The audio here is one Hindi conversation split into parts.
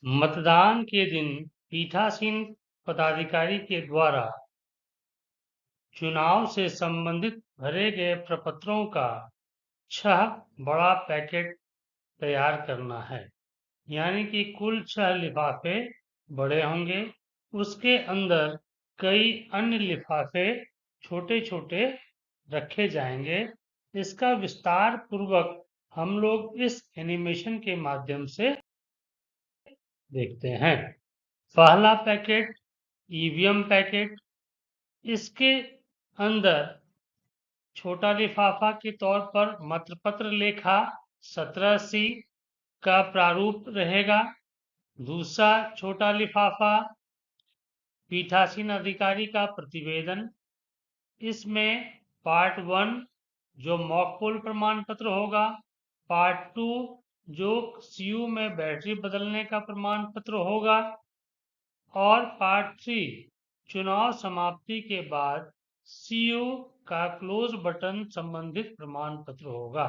मतदान के दिन पीठासीन पदाधिकारी के द्वारा चुनाव से संबंधित भरे गए प्रपत्रों का 6 बड़ा पैकेट तैयार करना है। यानी कि कुल 6 लिफाफे बड़े होंगे, उसके अंदर कई अन्य लिफाफे छोटे-छोटे रखे जाएंगे। इसका विस्तार पूर्वक हम लोग इस एनिमेशन के माध्यम से देखते हैं। पहला पैकेट ईवीएम पैकेट। इसके अंदर छोटा लिफाफा के तौर पर मतपत्र लेखा 17C का प्रारूप रहेगा। दूसरा छोटा लिफाफा पीठासीन अधिकारी का प्रतिवेदन। इसमें पार्ट 1 जो मॉक पोल प्रमाण पत्र होगा, पार्ट 2 जो सीयू में बैटरी बदलने का प्रमाण पत्र होगा और पार्ट 3 चुनाव समाप्ति के बाद सीयू का क्लोज बटन संबंधित प्रमाण पत्र होगा।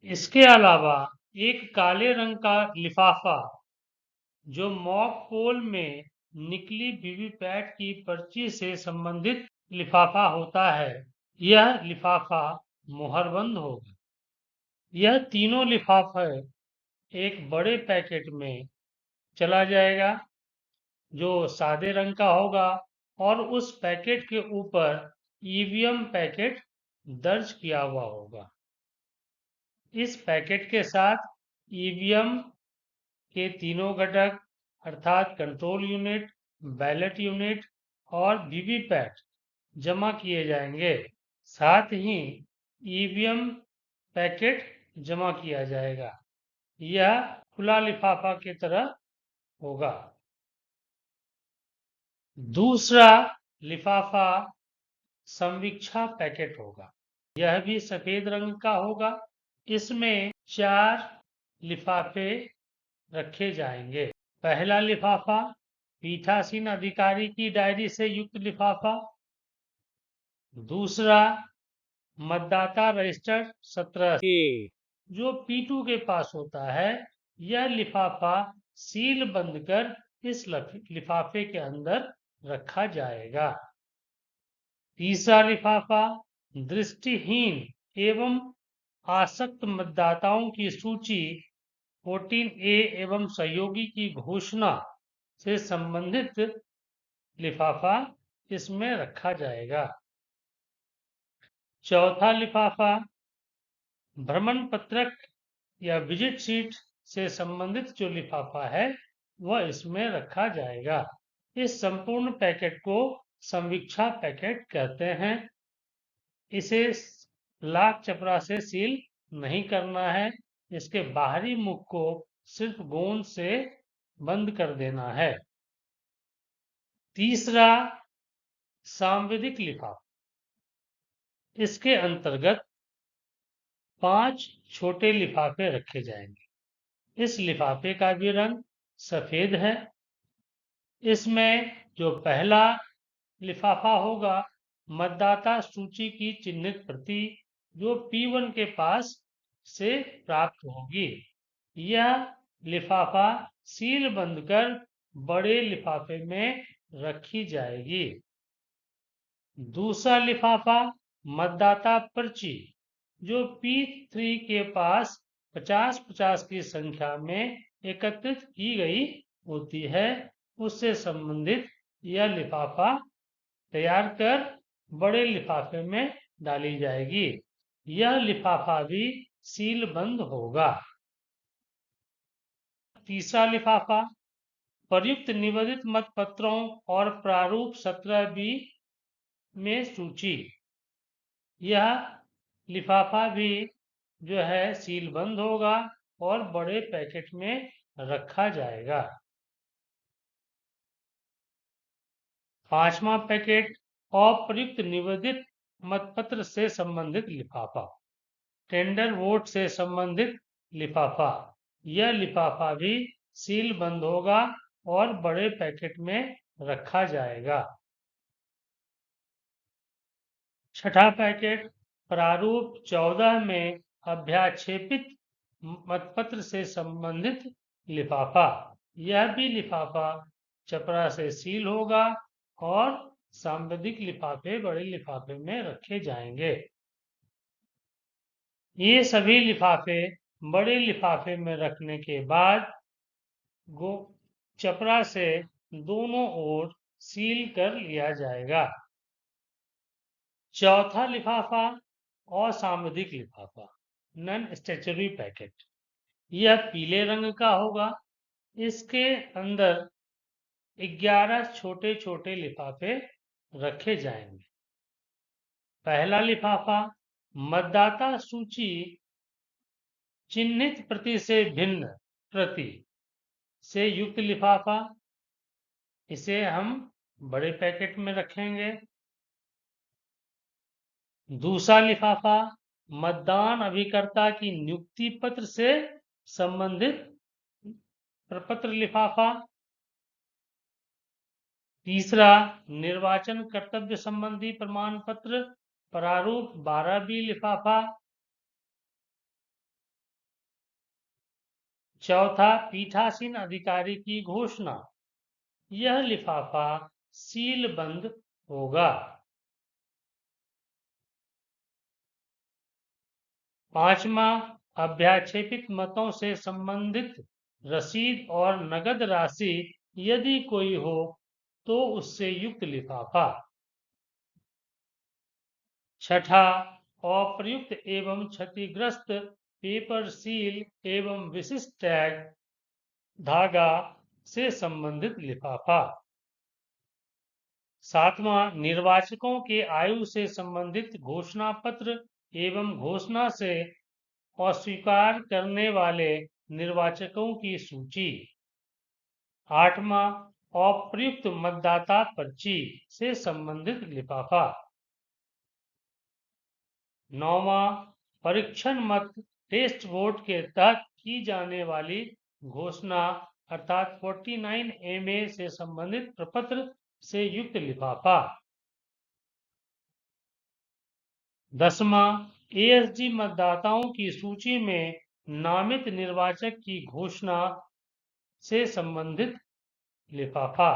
इसके अलावा एक काले रंग का लिफाफा जो मॉक पोल में निकली वीवीपैट की पर्ची से संबंधित लिफाफा होता है, यह लिफाफा मुहरबंद होगा। यह तीनों लिफाफे एक बड़े पैकेट में चला जाएगा जो सादे रंग का होगा और उस पैकेट के ऊपर ईवीएम पैकेट दर्ज किया हुआ होगा। इस पैकेट के साथ ईवीएम के तीनों घटक अर्थात कंट्रोल यूनिट, बैलेट यूनिट और वीवीपैट जमा किए जाएंगे। साथ ही ईवीएम पैकेट जमा किया जाएगा। यह खुला लिफाफा की तरह होगा। दूसरा लिफाफा संवीक्षा पैकेट होगा। यह भी सफेद रंग का होगा। इसमें 4 लिफाफे रखे जाएंगे। पहला लिफाफा पीठासीन अधिकारी की डायरी से युक्त लिफाफा। दूसरा मतदाता रजिस्टर 17A जो P2 के पास होता है। यह लिफाफा सील बंद कर इस लिफाफे के अंदर रखा जाएगा। तीसरा लिफाफा दृष्टिहीन एवं आसक्त मतदाताओं की सूची 14A एवं सहयोगी की घोषणा से संबंधित लिफाफा इसमें रखा जाएगा। चौथा लिफाफा भ्रमण पत्रक या विजिट शीट से संबंधित जो लिफाफा है वह इसमें रखा जाएगा। इस संपूर्ण पैकेट को संवीक्षा पैकेट कहते हैं। इसे लाख चपरा से सील नहीं करना है। इसके बाहरी मुख को सिर्फ गोंद से बंद कर देना है। तीसरा सांविधिक लिफाफा। इसके अंतर्गत 5 छोटे लिफाफे रखे जाएंगे। इस लिफाफे का भी रंग सफेद है। इसमें जो पहला लिफाफा होगा मतदाता सूची की चिन्हित प्रति जो P1 के पास से प्राप्त होगी। यह लिफाफा सील बंद कर बड़े लिफाफे में रखी जाएगी। दूसरा लिफाफा मतदाता पर्ची जो P3 के पास 50-50 की संख्या में एकत्रित की गई होती है, उससे संबंधित यह लिफाफा तैयार कर बड़े लिफाफे में डाली जाएगी। यह लिफाफा भी सील बंद होगा। तीसरा लिफाफा प्रयुक्त निबंधित मतपत्रों और प्रारूप 17B में सूची। यह लिफाफा भी जो है सील बंद होगा और बड़े पैकेट में रखा जाएगा। पांचवा पैकेट अप्रयुक्त निबंधित मतपत्र से संबंधित लिफाफा। टेंडर वोट से संबंधित लिफाफा। यह लिफाफा भी सील बंद होगा और बड़े पैकेट में रखा जाएगा। छठा पैकेट प्रारूप 14 में अभ्याक्षेपित मतपत्र से संबंधित लिफाफा। यह भी लिफाफा चपरा से सील होगा और सांवेदिक लिफाफे बड़े लिफाफे में रखे जाएंगे। ये सभी लिफाफे बड़े लिफाफे में रखने के बाद चपरा से दोनों ओर सील कर लिया जाएगा। चौथा लिफाफा असामयिक लिफाफा, नॉन स्टेशनरी पैकेट। यह पीले रंग का होगा। इसके अंदर 11 छोटे छोटे लिफाफे रखे जाएंगे। पहला लिफाफा मतदाता सूची चिन्हित प्रति से भिन्न प्रति से युक्त लिफाफा, इसे हम बड़े पैकेट में रखेंगे। दूसरा लिफाफा मतदान अभिकर्ता की नियुक्ति पत्र से संबंधित प्रपत्र लिफाफा। तीसरा निर्वाचन कर्तव्य संबंधी प्रमाण पत्र प्रारूप 12B लिफाफा। चौथा पीठासीन अधिकारी की घोषणा, यह लिफाफा सील बंद होगा। पांचवा अभ्याक्षेपित मतों से संबंधित रसीद और नगद राशि यदि कोई हो तो उससे युक्त लिफाफा। छठा अप्रयुक्त एवं क्षतिग्रस्त पेपर सील एवं विशिष्ट टैग धागा से संबंधित लिफाफा। सातवां निर्वाचकों के आयु से संबंधित घोषणा पत्र एवं घोषणा से अस्वीकार करने वाले निर्वाचकों की सूची। आठवां अप्रयुक्त मतदाता पर्ची से संबंधित लिफाफा। नौवां परीक्षण मत टेस्ट वोट के तहत की जाने वाली घोषणा अर्थात 49MA से संबंधित प्रपत्र से युक्त लिफाफा। 10वां ASG मतदाताओं की सूची में नामित निर्वाचक की घोषणा से संबंधित लिफाफा।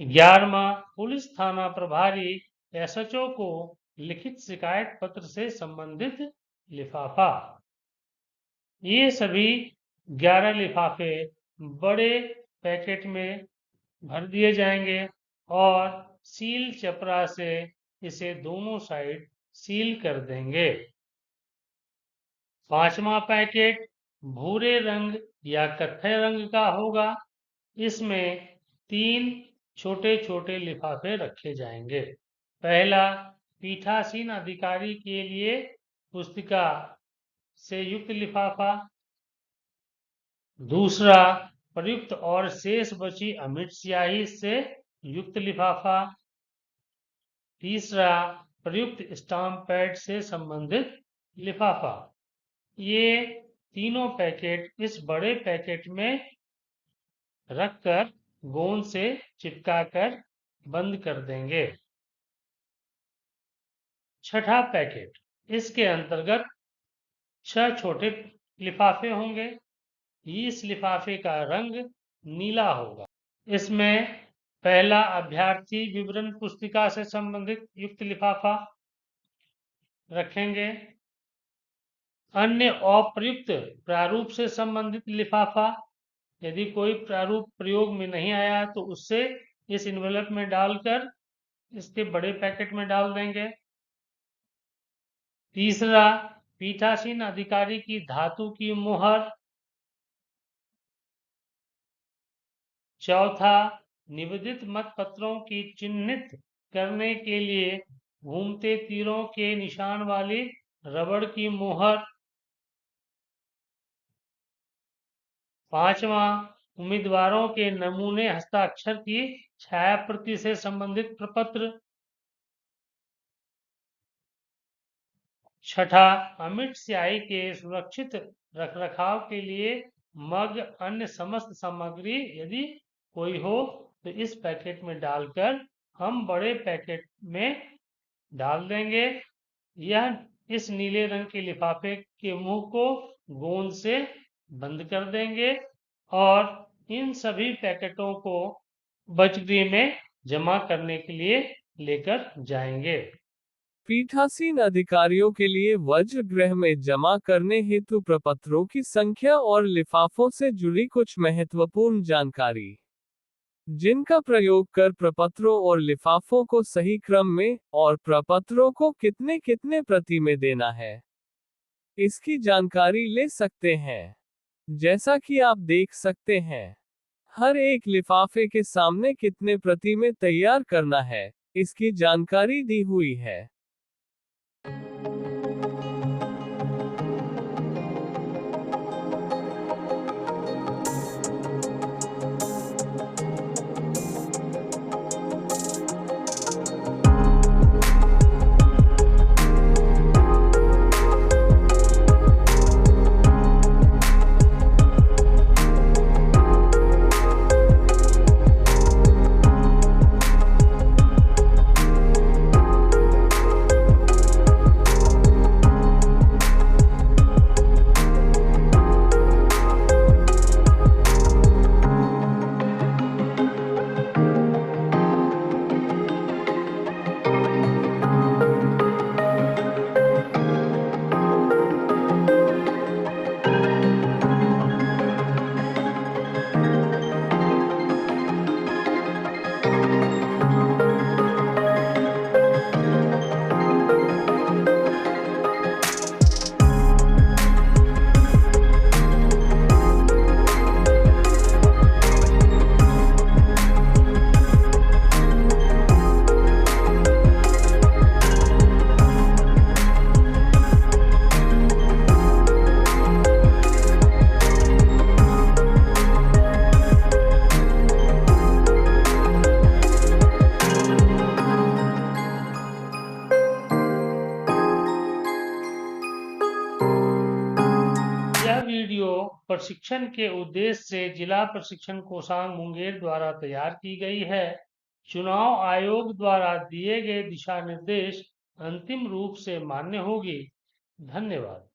11वां पुलिस थाना प्रभारी SHO को लिखित शिकायत पत्र से संबंधित लिफाफा। ये सभी 11 लिफाफे बड़े पैकेट में भर दिए जाएंगे और सील चपरा से इसे दोनों साइड सील कर देंगे। पांचवा पैकेट भूरे रंग या कत्थई रंग का होगा। इसमें 3 छोटे छोटे लिफाफे रखे जाएंगे। पहला पीठासीन अधिकारी के लिए पुस्तिका से युक्त लिफाफा। दूसरा प्रयुक्त और शेष बची अमिट स्याही से युक्त लिफाफा। तीसरा प्रयुक्त स्टाम्प पैड से संबंधित लिफाफा। ये तीनों पैकेट इस बड़े पैकेट में रखकर गोंद से चिपकाकर बंद कर देंगे। छठा पैकेट, इसके अंतर्गत 6 छोटे लिफाफे होंगे। इस लिफाफे का रंग नीला होगा। इसमें पहला अभ्यर्थी विवरण पुस्तिका से संबंधित युक्त लिफाफा रखेंगे। अन्य अप्रयुक्त प्रारूप से संबंधित लिफाफा, यदि कोई प्रारूप प्रयोग में नहीं आया तो उससे इस इन्वेलप में डालकर इसके बड़े पैकेट में डाल देंगे। तीसरा पीठासीन अधिकारी की धातु की मुहर। चौथा निवेदित मत पत्रों की चिन्हित करने के लिए घूमते तीरों के निशान वाली रबड़ की मुहर। पांचवा उम्मीदवारों के नमूने हस्ताक्षर की छायाप्रति से संबंधित प्रपत्र। छठा अमिट स्याही के सुरक्षित रखरखाव के लिए मग अन्य समस्त सामग्री यदि कोई हो तो इस पैकेट में डालकर हम बड़े पैकेट में डाल देंगे। यह इस नीले रंग के लिफाफे के मुंह को गोंद से बंद कर देंगे और इन सभी पैकेटों को बचगृह में जमा करने के लिए लेकर जाएंगे। पीठासीन अधिकारियों के लिए वज्र गृह में जमा करने हेतु प्रपत्रों की संख्या और लिफाफों से जुड़ी कुछ महत्वपूर्ण जानकारी, जिनका प्रयोग कर प्रपत्रों और लिफाफों को सही क्रम में और प्रपत्रों को कितने कितने प्रति में देना है, इसकी जानकारी ले सकते हैं। जैसा कि आप देख सकते हैं, हर एक लिफाफे के सामने कितने प्रति में तैयार करना है, इसकी जानकारी दी हुई है। यह वीडियो प्रशिक्षण के उद्देश्य से जिला प्रशिक्षण कोषांग मुंगेर द्वारा तैयार की गई है। चुनाव आयोग द्वारा दिए गए दिशा निर्देश अंतिम रूप से मान्य होगी। धन्यवाद।